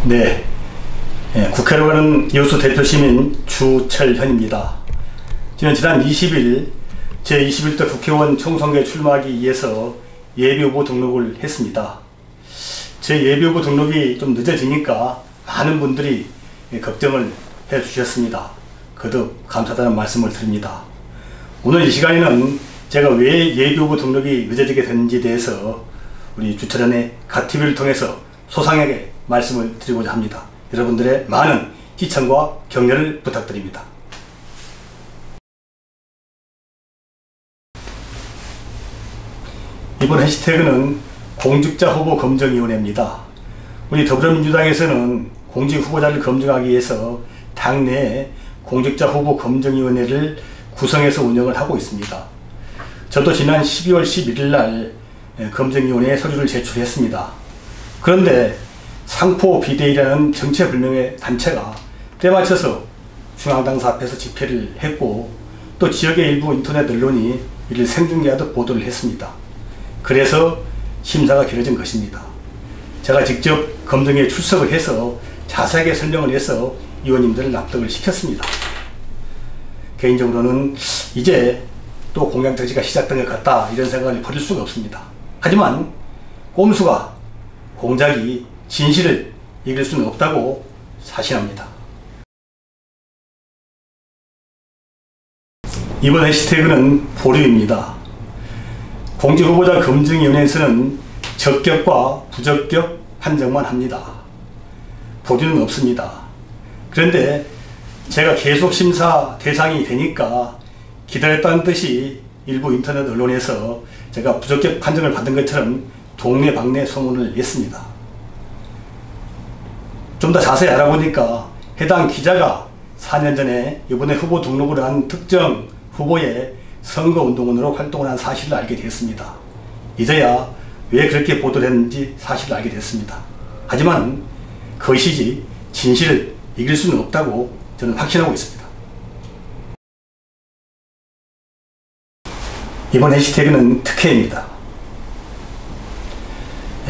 네, 국회로 가는 여수 대표시민 주철현입니다. 저는 지난 20일 제21대 국회의원 총선거에 출마하기 위해서 예비후보 등록을 했습니다. 제 예비후보 등록이 좀 늦어지니까 많은 분들이 걱정을 해주셨습니다. 거듭 감사하다는 말씀을 드립니다. 오늘 이 시간에는 제가 왜 예비후보 등록이 늦어지게 됐는지에 대해서 우리 주철현의 갓TV를 통해서 소상하게 말씀을 드리고자 합니다. 여러분들의 많은 시청과 격려를 부탁드립니다. 이번 해시태그는 공직자 후보 검증위원회입니다. 우리 더불어민주당에서는 공직 후보자를 검증하기 위해서 당내에 공직자 후보 검증위원회를 구성해서 운영을 하고 있습니다. 저도 지난 12월 11일 날 검증위원회에 서류를 제출했습니다. 그런데 상포 비대위라는 정체불명의 단체가 때맞춰서 중앙당사 앞에서 집회를 했고, 또 지역의 일부 인터넷 언론이 이를 생중계하듯 보도를 했습니다. 그래서 심사가 길어진 것입니다. 제가 직접 검증에 출석을 해서 자세하게 설명을 해서 의원님들을 납득을 시켰습니다. 개인적으로는 이제 또 공양정치가 시작된 것 같다, 이런 생각을 버릴 수가 없습니다. 하지만 꼼수가 공작이 진실을 이길 수는 없다고 사신합니다. 이번 해시태그는 보류입니다. 공직후보자 검증위원회에서는 적격과 부적격 판정만 합니다. 보류는 없습니다. 그런데 제가 계속 심사 대상이 되니까 기다렸다는 듯이 일부 인터넷 언론에서 제가 부적격 판정을 받은 것처럼 동네방네 소문을 냈습니다. 좀 더 자세히 알아보니까 해당 기자가 4년 전에 이번에 후보 등록을 한 특정 후보의 선거운동원으로 활동을 한 사실을 알게 됐습니다. 이제야 왜 그렇게 보도를 했는지 사실을 알게 됐습니다. 하지만 거시지 진실을 이길 수는 없다고 저는 확신하고 있습니다. 이번 해시태그는 특혜입니다.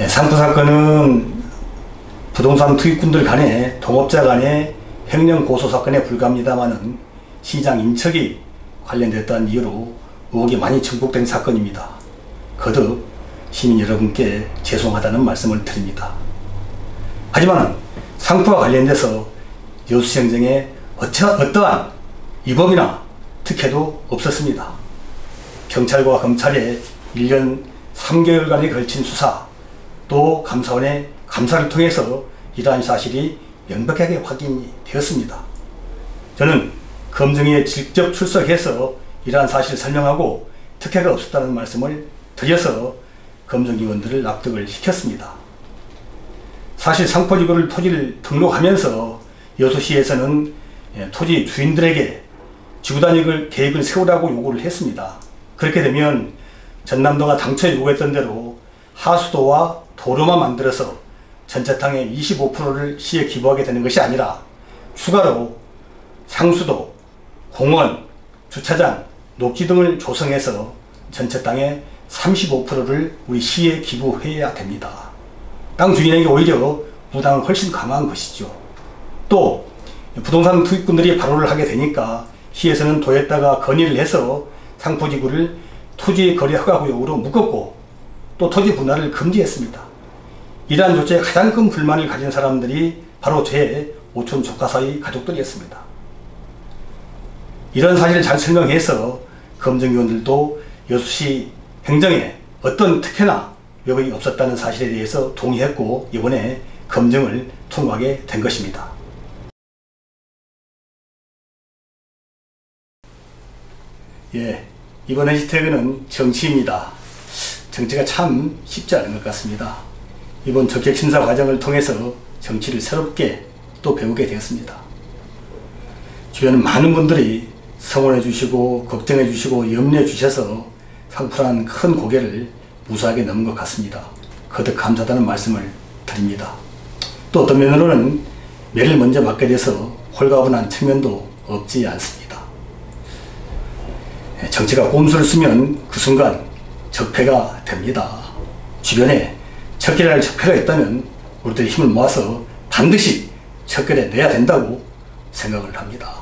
상포 사건은 부동산 투기꾼들 간의 동업자 간의 횡령 고소 사건에 불과합니다만은 시장 인척이 관련됐다는 이유로 의혹이 많이 증폭된 사건입니다. 거듭 시민 여러분께 죄송하다는 말씀을 드립니다. 하지만 상포와 관련돼서 여수시 행정에 어떠한 위법이나 특혜도 없었습니다. 경찰과 검찰의 1년 3개월간에 걸친 수사, 또 감사원의 감사를 통해서 이러한 사실이 명백하게 확인이 되었습니다. 저는 검증위에 직접 출석해서 이러한 사실을 설명하고 특혜가 없었다는 말씀을 드려서 검증위원들을 납득을 시켰습니다. 사실 상포지구를 토지를 등록하면서 여수시에서는 토지 주인들에게 지구단위 계획을 세우라고 요구를 했습니다. 그렇게 되면 전남도가 당초에 요구했던 대로 하수도와 도로만 만들어서 전체 땅의 25%를 시에 기부하게 되는 것이 아니라 추가로 상수도, 공원, 주차장, 녹지 등을 조성해서 전체 땅의 35%를 우리 시에 기부해야 됩니다. 땅 주인에게 오히려 부담을 훨씬 강화한 것이죠. 또 부동산 투기꾼들이 발호를 하게 되니까 시에서는 도에다가 건의를 해서 상포지구를 토지 거래 허가 구역으로 묶었고, 또 토지 분할을 금지했습니다. 이러한 조치에 가장 큰 불만을 가진 사람들이 바로 제 오촌 조카 사이 가족들이었습니다. 이런 사실을 잘 설명해서 검증위원들도 여수시 행정에 어떤 특혜나 위법이 없었다는 사실에 대해서 동의했고, 이번에 검증을 통과하게 된 것입니다. 이번 해시태그는 정치입니다. 정치가 참 쉽지 않은 것 같습니다. 이번 적격 심사 과정을 통해서 정치를 새롭게 또 배우게 되었습니다. 주변 많은 분들이 성원해 주시고 걱정해 주시고 염려해 주셔서 상포라는 큰 고개를 무사하게 넘은 것 같습니다. 거듭 감사하다는 말씀을 드립니다. 또 어떤 면으로는 매를 먼저 맞게 돼서 홀가분한 측면도 없지 않습니다. 정치가 꼼수를 쓰면 그 순간 적폐가 됩니다. 주변에 척결할 적폐가 있다면 우리들이 힘을 모아서 반드시 척결해 내야 된다고 생각을 합니다.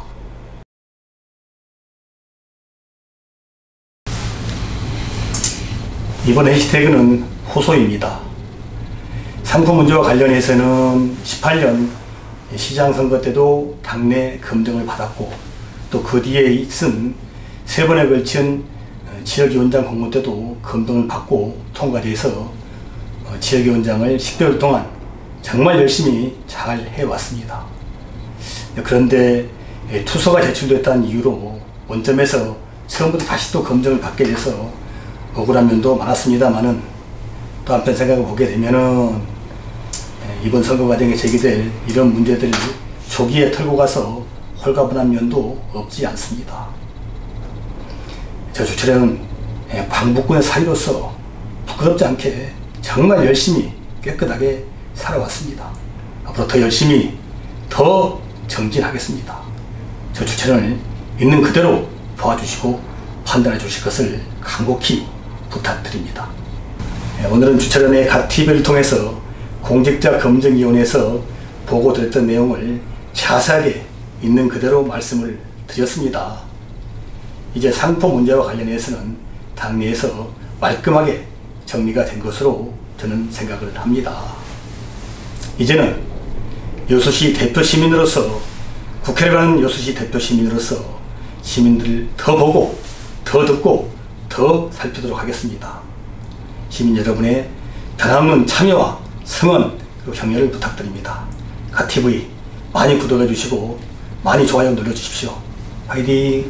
이번 해시태그는 호소입니다. 상품 문제와 관련해서는 18년 시장 선거 때도 당내 검증을 받았고 또 그 뒤에 있은 3번에 걸친 지역위원장 공모 때도 검증을 받고 통과돼서 지역위원장을 10개월 동안 정말 열심히 잘 해왔습니다. 그런데 투서가 제출됐다는 이유로 원점에서 처음부터 다시 또 검증을 받게 돼서 억울한 면도 많았습니다만은 또 한편 생각해 보게 되면은 이번 선거 과정에 제기될 이런 문제들을 초기에 털고 가서 홀가분한 면도 없지 않습니다. 저 주철에는 광복군의 사위로서 부끄럽지 않게 정말 열심히 깨끗하게 살아왔습니다. 앞으로 더 열심히 더 정진하겠습니다. 저 주철을 있는 그대로 도와주시고 판단해 주실 것을 간곡히 부탁드립니다. 오늘은 주철현의 각 TV를 통해서 공직자검증위원회에서 보고드렸던 내용을 자세하게 있는 그대로 말씀을 드렸습니다. 이제 상품 문제와 관련해서는 당내에서 말끔하게 정리가 된 것으로 저는 생각을 합니다. 이제는 여수시 대표 시민으로서, 국회를 가는 여수시 대표 시민으로서 시민들을 더 보고 더 듣고 더 살피도록 하겠습니다. 시민 여러분의 변함없는 참여와 성원 그리고 격려를 부탁드립니다. 갓TV 많이 구독해 주시고 많이 좋아요 눌러주십시오. 화이팅!